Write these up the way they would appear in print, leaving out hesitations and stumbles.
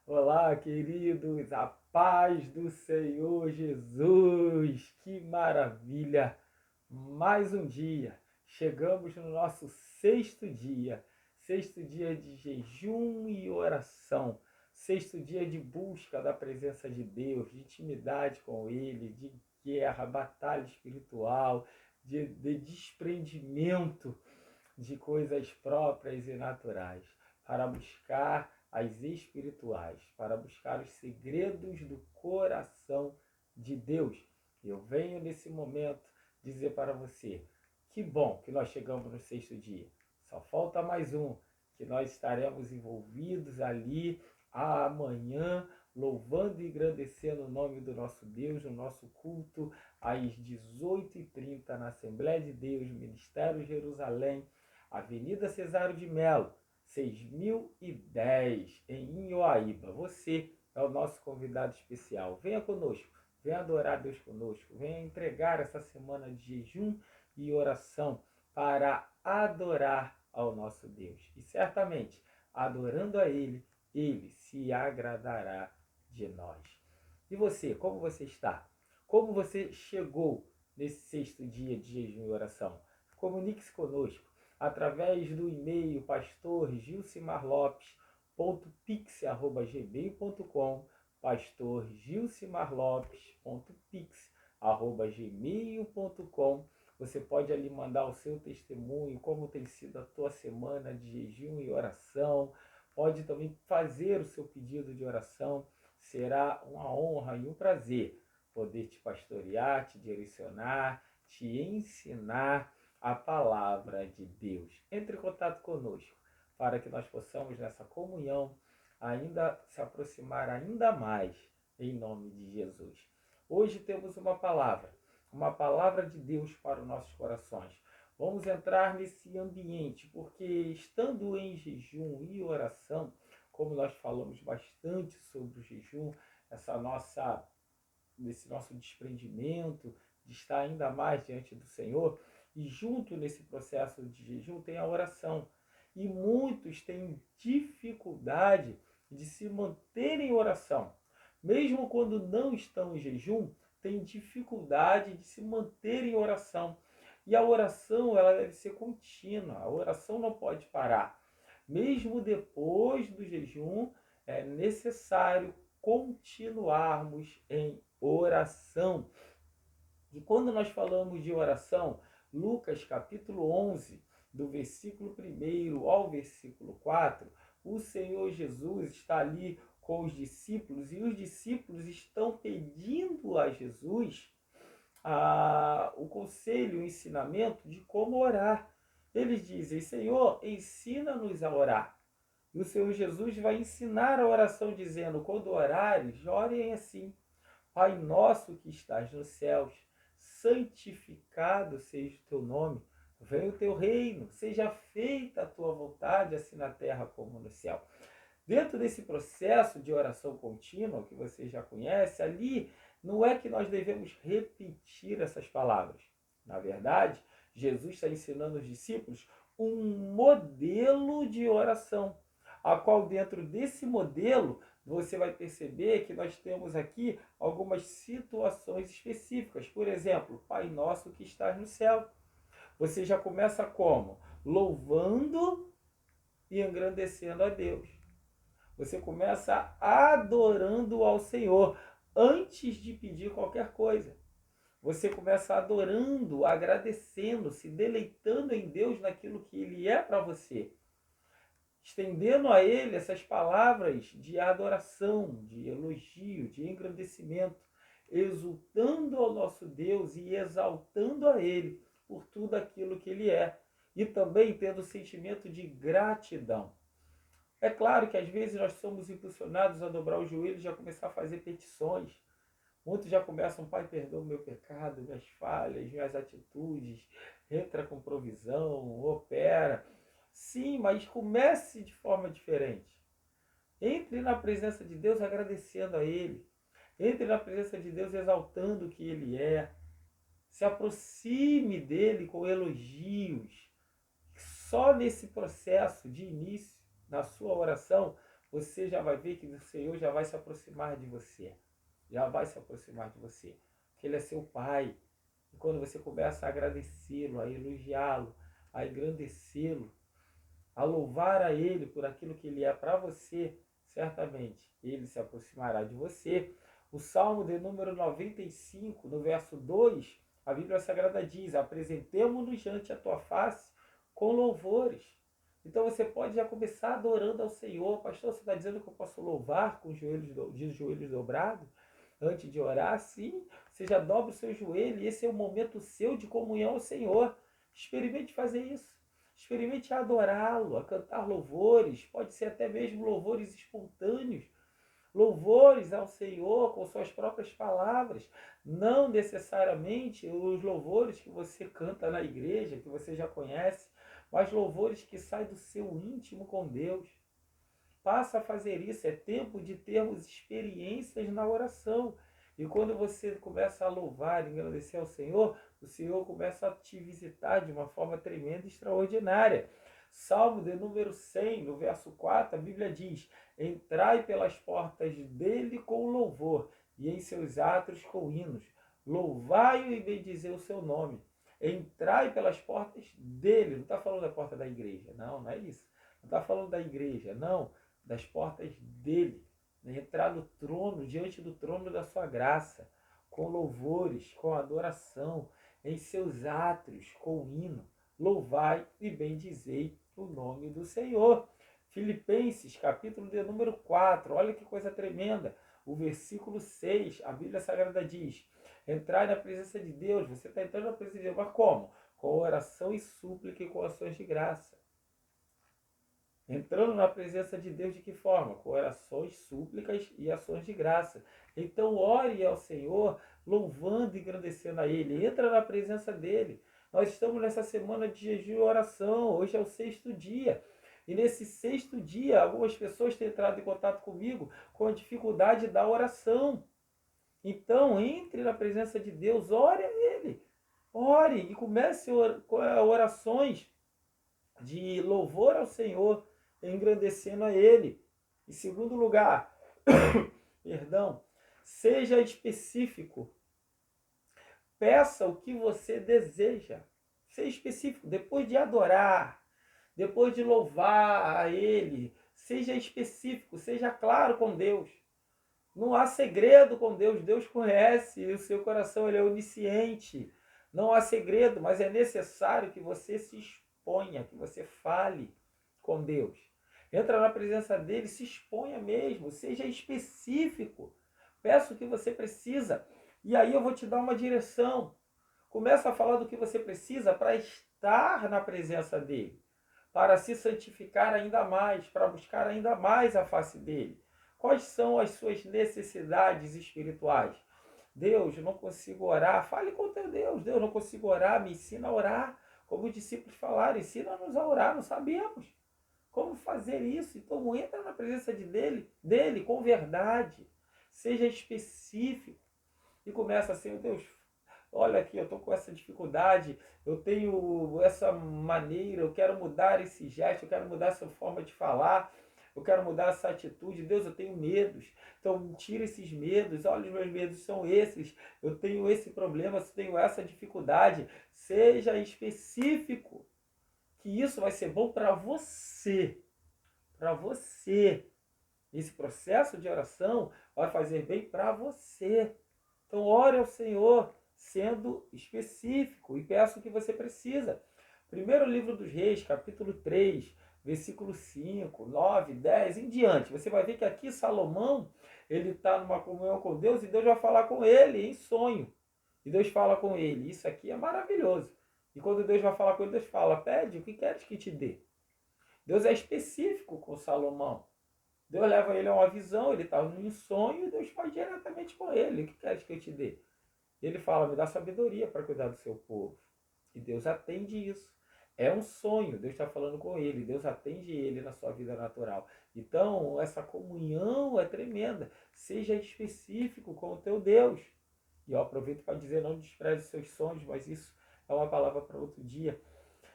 Olá, queridos, a paz do Senhor Jesus, que maravilha! Mais um dia, chegamos no nosso sexto dia de jejum e oração, sexto dia de busca da presença de Deus, de intimidade com Ele, de guerra, batalha espiritual, de desprendimento de coisas próprias e naturais, para buscar as espirituais, para buscar os segredos do coração de Deus. Eu venho nesse momento dizer para você, que bom que nós chegamos no sexto dia. Só falta mais um, que nós estaremos envolvidos ali amanhã, louvando e agradecendo o nome do nosso Deus, no nosso culto, às 18h30, na Assembleia de Deus, Ministério Jerusalém, Avenida Cesário de Melo, 6010, em Inhoaíba. Você é o nosso convidado especial. Venha conosco, venha adorar Deus conosco, venha entregar essa semana de jejum e oração para adorar ao nosso Deus. E certamente, adorando a Ele, Ele se agradará de nós. E você, como você está? Como você chegou nesse sexto dia de jejum e oração? Comunique-se conosco através do e-mail pastorgilcimarlopes.pix@gmail.com, pastorgilcimarlopes.pix@gmail.com. Você pode ali mandar o seu testemunho, como tem sido a tua semana de jejum e oração. Pode também fazer o seu pedido de oração. Será uma honra e um prazer poder te pastorear, te direcionar, te ensinar a palavra de Deus. Entre em contato conosco para que nós possamos nessa comunhão ainda se aproximar ainda mais em nome de Jesus. Hoje temos uma palavra de Deus para os nossos corações. Vamos entrar nesse ambiente, porque estando em jejum e oração, como nós falamos bastante sobre o jejum, esse nosso desprendimento, de estar ainda mais diante do Senhor, e junto nesse processo de jejum tem a oração. E muitos têm dificuldade de se manter em oração. Mesmo quando não estão em jejum, têm dificuldade de se manter em oração. E a oração, ela deve ser contínua. A oração não pode parar. Mesmo depois do jejum, é necessário continuarmos em oração. E quando nós falamos de oração, Lucas capítulo 11, do versículo 1 ao versículo 4, o Senhor Jesus está ali com os discípulos e os discípulos estão pedindo a Jesus o conselho, o ensinamento de como orar. Eles dizem, Senhor, ensina-nos a orar. E o Senhor Jesus vai ensinar a oração dizendo, quando orares, orem assim. Pai nosso que estás nos céus, santificado seja o teu nome, venha o teu reino, seja feita a tua vontade, assim na terra como no céu. Dentro desse processo de oração contínua, que você já conhece, ali não é que nós devemos repetir essas palavras. Na verdade, Jesus está ensinando os discípulos um modelo de oração, a qual dentro desse modelo você vai perceber que nós temos aqui algumas situações específicas. Por exemplo, Pai Nosso que estás no céu. Você já começa como? Louvando e engrandecendo a Deus. Você começa adorando ao Senhor antes de pedir qualquer coisa. Você começa adorando, agradecendo, se deleitando em Deus naquilo que Ele é para você. Estendendo a Ele essas palavras de adoração, de elogio, de engrandecimento, exultando ao nosso Deus e exaltando a Ele por tudo aquilo que Ele é. E também tendo o sentimento de gratidão. É claro que às vezes nós somos impulsionados a dobrar os joelhos e já começar a fazer petições. Muitos já começam, Pai, perdoa o meu pecado, minhas falhas, minhas atitudes, entra com provisão, opera. Sim, mas comece de forma diferente. Entre na presença de Deus agradecendo a Ele. Entre na presença de Deus exaltando o que Ele é. Se aproxime dEle com elogios. Só nesse processo de início, na sua oração, você já vai ver que o Senhor já vai se aproximar de você. Já vai se aproximar de você. Porque Ele é seu Pai. E quando você começa a agradecê-lo, a elogiá-lo, a engrandecê-lo, a louvar a Ele por aquilo que Ele é para você, certamente Ele se aproximará de você. O Salmo de número 95, no verso 2, a Bíblia Sagrada diz: apresentemo-nos diante a tua face com louvores. Então você pode já começar adorando ao Senhor. Pastor, você está dizendo que eu posso louvar com os joelhos dobrados? Antes de orar, sim, você já dobra o seu joelho e esse é o momento seu de comunhão ao Senhor. Experimente fazer isso. Experimente adorá-lo, a cantar louvores, pode ser até mesmo louvores espontâneos, louvores ao Senhor com suas próprias palavras, não necessariamente os louvores que você canta na igreja, que você já conhece, mas louvores que saem do seu íntimo com Deus. Passa a fazer isso, é tempo de termos experiências na oração. E quando você começa a louvar e agradecer ao Senhor, o Senhor começa a te visitar de uma forma tremenda e extraordinária. Salmo de número 100, no verso 4, a Bíblia diz: entrai pelas portas dele com louvor, e em seus átrios com hinos. Louvai-o e bendizei o seu nome. Entrai pelas portas dele. Não está falando da porta da igreja. Não, não é isso. Não está falando da igreja, não. Das portas dele. Entrar no trono, diante do trono da sua graça, com louvores, com adoração, em seus átrios, com hino. Louvai e bendizei o nome do Senhor. Filipenses, capítulo de número 4, olha que coisa tremenda. O versículo 6, a Bíblia Sagrada diz: entrar na presença de Deus, você está entrando na presença de Deus, mas como? Com oração e súplica e com ações de graça. Entrando na presença de Deus de que forma? Com orações, súplicas e ações de graça. Então ore ao Senhor, louvando e engrandecendo a Ele. Entra na presença dEle. Nós estamos nessa semana de jejum e oração. Hoje é o 6º dia. E nesse 6º dia, algumas pessoas têm entrado em contato comigo com a dificuldade da oração. Então, entre na presença de Deus, ore a Ele. Ore e comece orações de louvor ao Senhor, engrandecendo a Ele. Em segundo lugar, perdão, seja específico. Peça o que você deseja. Seja específico. Depois de adorar, depois de louvar a Ele, seja específico, seja claro com Deus. Não há segredo com Deus. Deus conhece o seu coração, Ele é onisciente. Não há segredo, mas é necessário que você se exponha, que você fale com Deus. Entra na presença dele, se exponha mesmo, seja específico. Peça o que você precisa. E aí eu vou te dar uma direção. Começa a falar do que você precisa para estar na presença dele, para se santificar ainda mais, para buscar ainda mais a face dele. Quais são as suas necessidades espirituais? Deus, eu não consigo orar. Fale com o teu Deus. Deus, não consigo orar. Me ensina a orar. Como os discípulos falaram, ensina-nos a orar. Não sabemos como fazer isso. Então entra na presença dele com verdade. Seja específico. E começa assim: Deus, olha aqui, eu estou com essa dificuldade, eu tenho essa maneira, eu quero mudar esse gesto, eu quero mudar essa forma de falar, eu quero mudar essa atitude. Deus, eu tenho medos, então tira esses medos. Olha, os meus medos são esses, eu tenho esse problema, eu tenho essa dificuldade. Seja específico, que isso vai ser bom para você. Para você. Esse processo de oração vai fazer bem para você. Então ore ao Senhor, sendo específico, e peça o que você precisa. Primeiro livro dos Reis, capítulo 3, versículo 5, 9, 10, em diante. Você vai ver que aqui Salomão, ele está numa comunhão com Deus e Deus vai falar com ele em sonho. E Deus fala com ele. Isso aqui é maravilhoso. E quando Deus vai falar com ele, Deus fala: pede o que queres que te dê. Deus é específico com Salomão. Deus leva ele a uma visão, ele está em sonho e Deus fala diretamente com ele: o que queres que eu te dê? Ele fala: me dá sabedoria para cuidar do seu povo. E Deus atende isso. É um sonho, Deus está falando com ele, Deus atende ele na sua vida natural. Então, essa comunhão é tremenda. Seja específico com o teu Deus. E eu aproveito para dizer: não despreze os seus sonhos, mas isso é uma palavra para outro dia.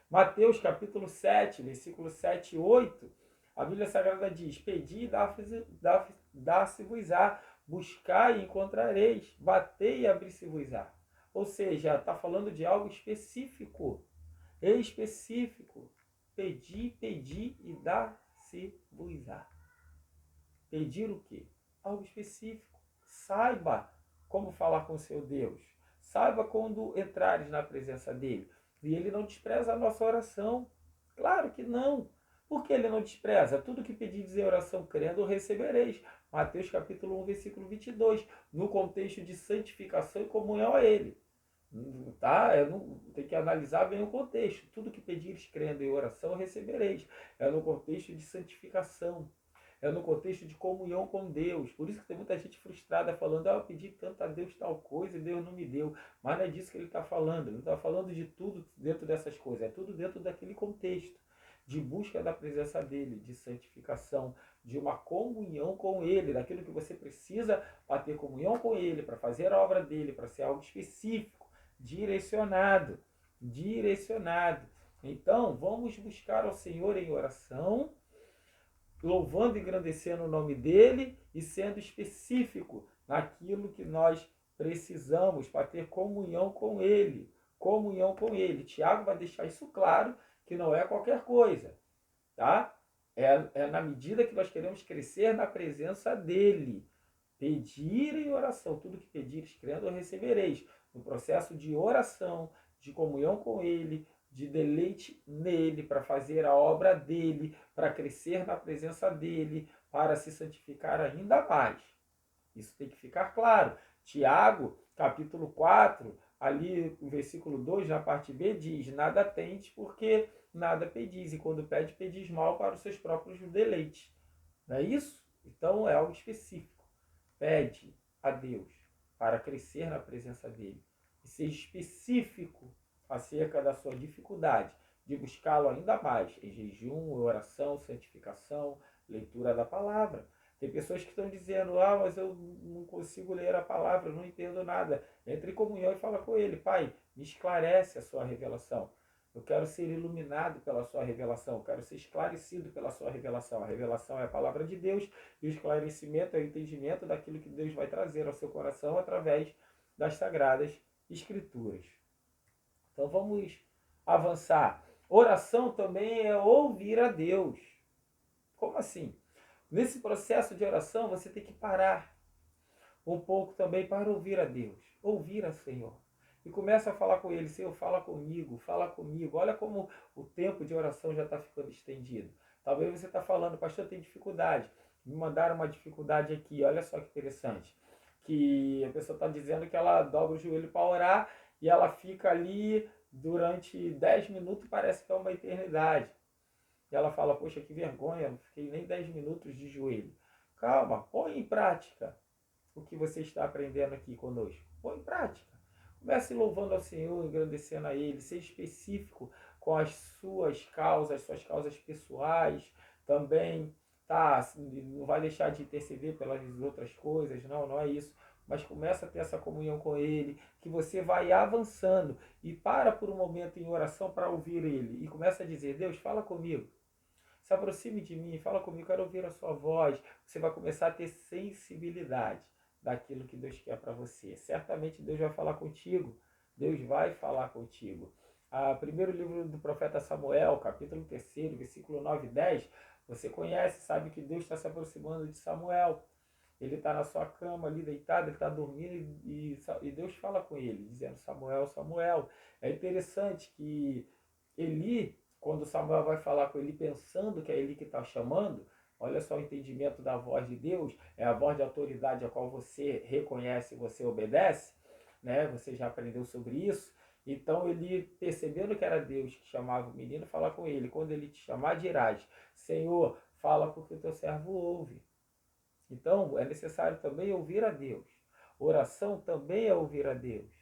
Mateus capítulo 7, versículo 7 e 8. A Bíblia Sagrada diz: pedi e dar-se-vos-á, buscai e encontrareis, batei e abrir-se-vos-á. Ou seja, está falando de algo específico. Específico. Pedi, pedi e dar-se-vos-á. Pedir o quê? Algo específico. Saiba como falar com o seu Deus. Saiba quando entrares na presença dele. E ele não despreza a nossa oração. Claro que não. Por que ele não despreza? Tudo que pedires em oração crendo, recebereis. Mateus capítulo 1, versículo 22. No contexto de santificação e comunhão a ele. Tá? Tem que analisar bem o contexto. Tudo que pedires crendo em oração, recebereis. É no contexto de santificação. É no contexto de comunhão com Deus. Por isso que tem muita gente frustrada falando: eu pedi tanto a Deus tal coisa e Deus não me deu. Mas não é disso que ele está falando. Ele não está falando de tudo dentro dessas coisas. É tudo dentro daquele contexto de busca da presença dele, de santificação, de uma comunhão com ele, daquilo que você precisa para ter comunhão com ele, para fazer a obra dele, para ser algo específico, direcionado. Então, vamos buscar ao Senhor em oração, louvando e engrandecendo o nome dele e sendo específico naquilo que nós precisamos para ter comunhão com ele. Comunhão com ele. Tiago vai deixar isso claro, que não é qualquer coisa, tá? É na medida que nós queremos crescer na presença dele. Pedir em oração, tudo que pedires crendo, recebereis. No processo de oração, de comunhão com ele, de deleite nele, para fazer a obra dele, para crescer na presença dele, para se santificar ainda mais. Isso tem que ficar claro. Tiago, capítulo 4, ali o versículo 2, na parte B, diz: nada tendes porque nada pedis, e quando pede, pedis mal para os seus próprios deleites. Não é isso? Então é algo específico. Pede a Deus para crescer na presença dele. E seja específico acerca da sua dificuldade de buscá-lo ainda mais em jejum, oração, santificação, leitura da palavra. Tem pessoas que estão dizendo: mas eu não consigo ler a palavra, eu não entendo nada. Entre em comunhão e fala com ele: Pai, me esclarece a sua revelação. Eu quero ser iluminado pela sua revelação, eu quero ser esclarecido pela sua revelação. A revelação é a palavra de Deus e o esclarecimento é o entendimento daquilo que Deus vai trazer ao seu coração através das Sagradas Escrituras. Então vamos avançar. Oração também é ouvir a Deus. Como assim? Nesse processo de oração você tem que parar um pouco também para ouvir a Deus, ouvir a Senhor. E começa a falar com ele: Senhor, fala comigo, fala comigo. Olha como o tempo de oração já está ficando estendido. Talvez você está falando: pastor, tem dificuldade. Me mandaram uma dificuldade aqui, olha só que interessante. Que a pessoa está dizendo que ela dobra o joelho para orar e ela fica ali durante 10 minutos, parece que é uma eternidade. E ela fala: poxa, que vergonha, não fiquei nem 10 minutos de joelho. Calma, põe em prática o que você está aprendendo aqui conosco. Põe em prática. Comece louvando ao Senhor, engrandecendo a Ele. Seja específico com as suas causas pessoais também. Tá? Não vai deixar de interceder pelas outras coisas, não é isso. Mas começa a ter essa comunhão com Ele, que você vai avançando e para por um momento em oração para ouvir Ele. E começa a dizer: Deus, fala comigo. Se aproxime de mim, fala comigo, quero ouvir a sua voz. Você vai começar a ter sensibilidade daquilo que Deus quer para você. Certamente Deus vai falar contigo. Deus vai falar contigo. Primeiro livro do profeta Samuel, capítulo 3, versículo 9 e 10, você conhece, sabe que Deus está se aproximando de Samuel. Ele está na sua cama ali deitado, ele está dormindo e Deus fala com ele, dizendo: Samuel, Samuel. É interessante que Eli, quando Samuel vai falar com ele pensando que é ele que está chamando, olha só o entendimento da voz de Deus, é a voz de autoridade a qual você reconhece e você obedece, né? Você já aprendeu sobre isso. Então ele, percebendo que era Deus que chamava o menino, fala com ele: quando ele te chamar, dirás: Senhor, fala porque o teu servo ouve. Então é necessário também ouvir a Deus. Oração também é ouvir a Deus.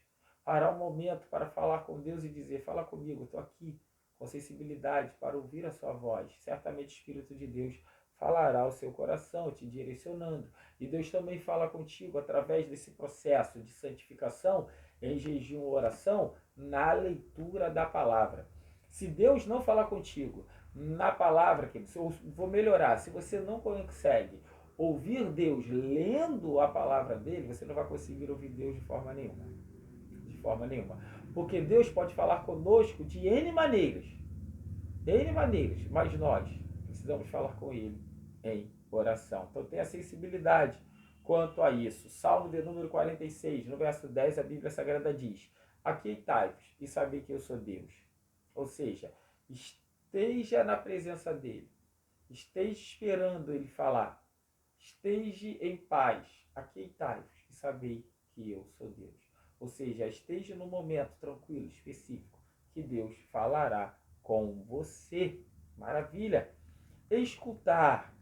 Parar um momento para falar com Deus e dizer: fala comigo, estou aqui com sensibilidade para ouvir a sua voz. Certamente o Espírito de Deus falará ao seu coração, te direcionando. E Deus também fala contigo através desse processo de santificação, em jejum e oração, na leitura da palavra. Se Deus não falar contigo na palavra, que eu vou melhorar. Se você não consegue ouvir Deus lendo a palavra dele, você não vai conseguir ouvir Deus de forma nenhuma. De forma nenhuma. Porque Deus pode falar conosco de N maneiras. N maneiras. Mas nós precisamos falar com ele em oração. Então tenha sensibilidade quanto a isso. Salmo de número 46, no verso 10, a Bíblia Sagrada diz: aqueitai-vos e sabei que eu sou Deus. Ou seja, esteja na presença dele. Esteja esperando ele falar. Esteja em paz. Aqueitai-vos e sabei que eu sou Deus. Ou seja, esteja no momento tranquilo, específico, que Deus falará com você. Maravilha! Escutar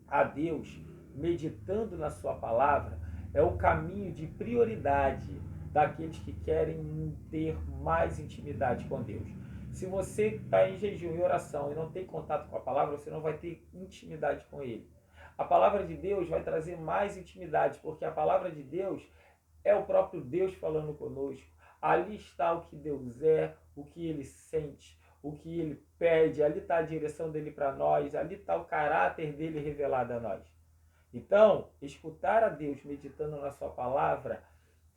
a Deus meditando na sua palavra é o caminho de prioridade daqueles que querem ter mais intimidade com Deus. Se você está em jejum e oração e não tem contato com a palavra, você não vai ter intimidade com ele. A palavra de Deus vai trazer mais intimidade, porque a palavra de Deus é o próprio Deus falando conosco. Ali está o que Deus é, o que ele sente, o que ele pede, ali está a direção dele para nós, ali está o caráter dele revelado a nós. Então, escutar a Deus meditando na sua palavra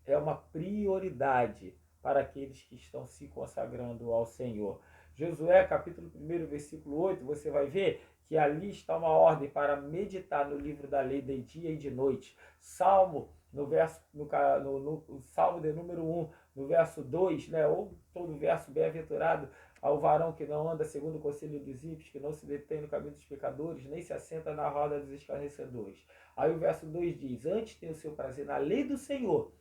é uma prioridade para aqueles que estão se consagrando ao Senhor. Josué, capítulo 1, versículo 8, você vai ver que ali está uma ordem para meditar no livro da lei de dia e de noite. Salmo, no Salmo de número 1, no verso 2, né, ou todo verso, bem-aventurado ao varão que não anda segundo o conselho dos ímpios, que não se detém no caminho dos pecadores, nem se assenta na roda dos escarnecedores. Aí o verso 2 diz: antes tem o seu prazer na lei do Senhor,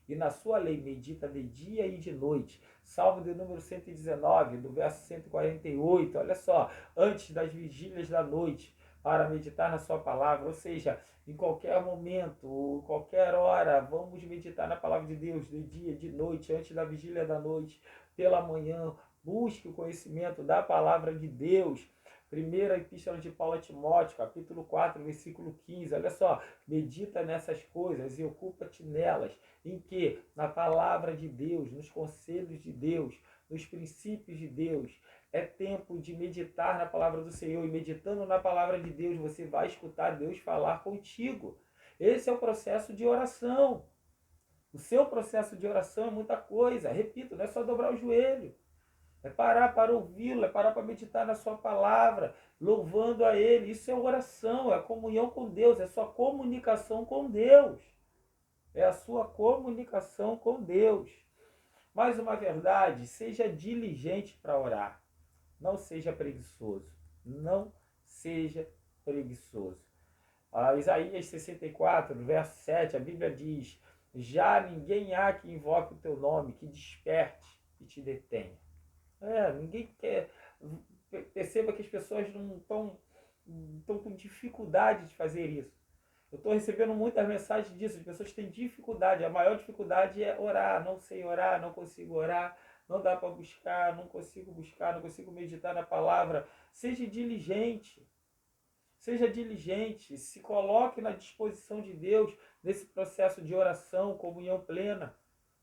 e na sua lei medita de dia e de noite. Salmo de número 119, do verso 148, olha só, antes das vigílias da noite, para meditar na sua palavra, ou seja, em qualquer momento, qualquer hora, vamos meditar na palavra de Deus, de dia, de noite, antes da vigília da noite, pela manhã, busque o conhecimento da palavra de Deus. Primeira Epístola de Paulo a Timóteo, capítulo 4, versículo 15. Olha só, medita nessas coisas e ocupa-te nelas, em que? Na palavra de Deus, nos conselhos de Deus, nos princípios de Deus. É tempo de meditar na palavra do Senhor, e meditando na palavra de Deus, você vai escutar Deus falar contigo. Esse é o processo de oração. O seu processo de oração é muita coisa. Repito, não é só dobrar o joelho. É parar para ouvi-lo, é parar para meditar na sua palavra, louvando a ele. Isso é oração, é comunhão com Deus, é sua comunicação com Deus. É a sua comunicação com Deus. Mais uma verdade, seja diligente para orar. Não seja preguiçoso. Não seja preguiçoso. Isaías 64, verso 7, a Bíblia diz: já ninguém há que invoque o teu nome, que desperte e te detenha. Ninguém quer. Perceba que as pessoas não estão com dificuldade de fazer isso. Eu estou recebendo muitas mensagens disso, as pessoas têm dificuldade. A maior dificuldade é orar. Não sei orar, não consigo orar, não dá para buscar, não consigo meditar na palavra. Seja diligente. Seja diligente, se coloque na disposição de Deus nesse processo de oração, comunhão plena,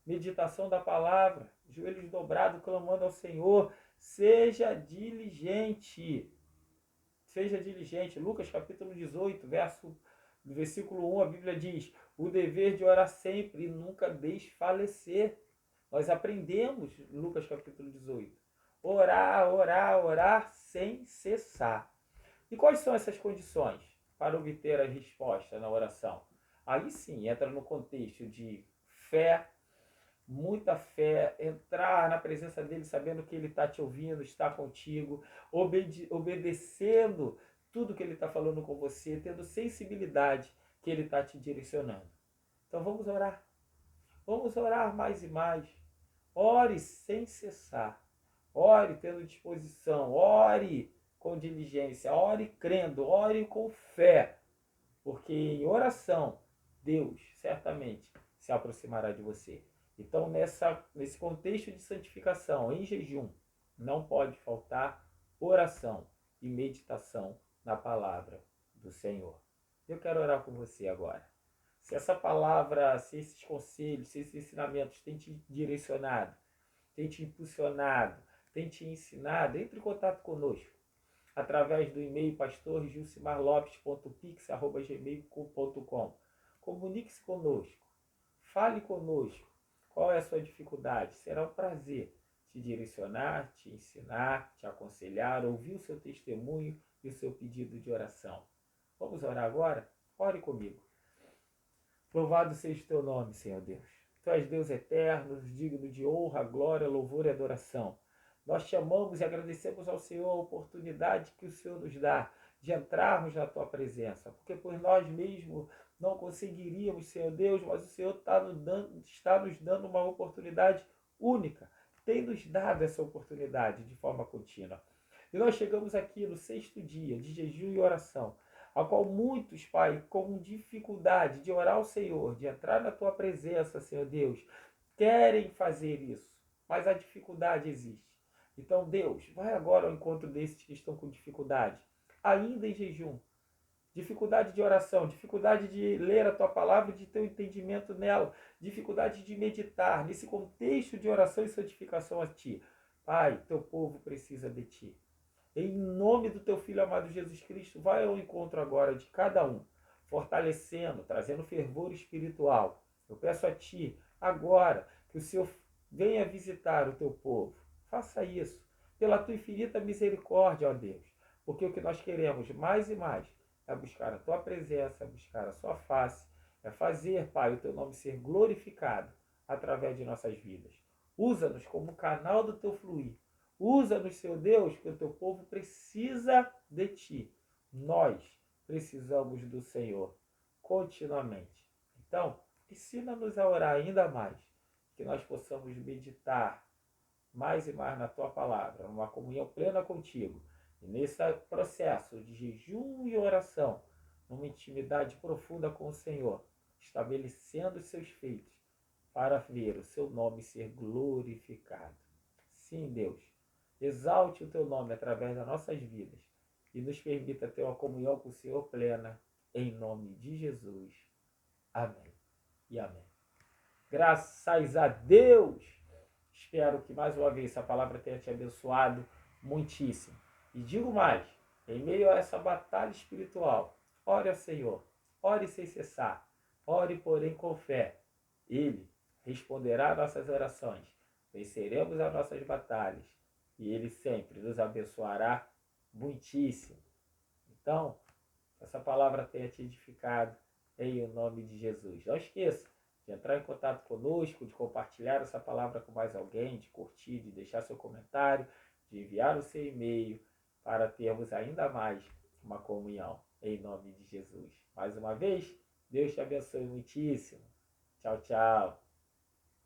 meditação da palavra, joelhos dobrados, clamando ao Senhor. Seja diligente. Seja diligente. Lucas capítulo 18, versículo 1, a Bíblia diz: o dever de orar sempre e nunca desfalecer. Nós aprendemos, Lucas capítulo 18, orar, orar, orar sem cessar. E quais são essas condições para obter a resposta na oração? Aí sim, entra no contexto de fé, muita fé, entrar na presença dele sabendo que ele está te ouvindo, está contigo, obedecendo tudo que ele está falando com você, tendo sensibilidade que ele está te direcionando. Então vamos orar. Vamos orar mais e mais. Ore sem cessar. Ore tendo disposição. Ore com diligência. Ore crendo. Ore com fé. Porque em oração, Deus certamente se aproximará de você. Então, nesse contexto de santificação, em jejum, não pode faltar oração e meditação na palavra do Senhor. Eu quero orar com você agora. Se essa palavra, se esses conselhos, se esses ensinamentos têm te direcionado, têm te impulsionado, têm te ensinado, entre em contato conosco. através do e-mail pastorgilcimarlopes.pix@gmail.com. Comunique-se conosco, fale conosco. Qual é a sua dificuldade? Será um prazer te direcionar, te ensinar, te aconselhar, ouvir o seu testemunho e o seu pedido de oração. Vamos orar agora? Ore comigo. Louvado seja o teu nome, Senhor Deus. Tu és Deus eterno, digno de honra, glória, louvor e adoração. Nós te amamos e agradecemos ao Senhor a oportunidade que o Senhor nos dá de entrarmos na tua presença, porque por nós mesmos não conseguiríamos, Senhor Deus, mas o Senhor está nos dando uma oportunidade única. Tem nos dado essa oportunidade de forma contínua. E nós chegamos aqui no 6º dia de jejum e oração, a qual muitos, Pai, com dificuldade de orar ao Senhor, de entrar na tua presença, Senhor Deus, querem fazer isso, mas a dificuldade existe. Então, Deus, vai agora ao encontro desses que estão com dificuldade, ainda em jejum, dificuldade de oração, dificuldade de ler a tua palavra e de ter um entendimento nela, dificuldade de meditar nesse contexto de oração e santificação a ti. Pai, teu povo precisa de ti. Em nome do teu Filho amado Jesus Cristo, vai ao encontro agora de cada um, fortalecendo, trazendo fervor espiritual. Eu peço a ti, agora, que o Senhor venha visitar o teu povo. Faça isso, pela tua infinita misericórdia, ó Deus. Porque o que nós queremos mais e mais é buscar a tua presença, é buscar a sua face, é fazer, Pai, o teu nome ser glorificado através de nossas vidas. Usa-nos como canal do teu fluir. Usa-nos, Senhor Deus, que o teu povo precisa de ti. Nós precisamos do Senhor continuamente. Então, ensina-nos a orar ainda mais, que nós possamos meditar mais e mais na tua palavra, numa comunhão plena contigo. E nesse processo de jejum e oração, numa intimidade profunda com o Senhor, estabelecendo os seus feitos para ver o seu nome ser glorificado. Sim, Deus. Exalte o teu nome através das nossas vidas e nos permita ter uma comunhão com o Senhor plena, em nome de Jesus. Amém e amém. Graças a Deus! Espero que mais uma vez essa palavra tenha te abençoado muitíssimo. E digo mais, em meio a essa batalha espiritual, ore ao Senhor, ore sem cessar, ore porém com fé. Ele responderá às nossas orações, venceremos as nossas batalhas e Ele sempre nos abençoará muitíssimo. Então, essa palavra tenha te edificado em o nome de Jesus. Não esqueça de entrar em contato conosco, de compartilhar essa palavra com mais alguém, de curtir, de deixar seu comentário, de enviar o seu e-mail para termos ainda mais uma comunhão em nome de Jesus. Mais uma vez, Deus te abençoe muitíssimo. Tchau, tchau.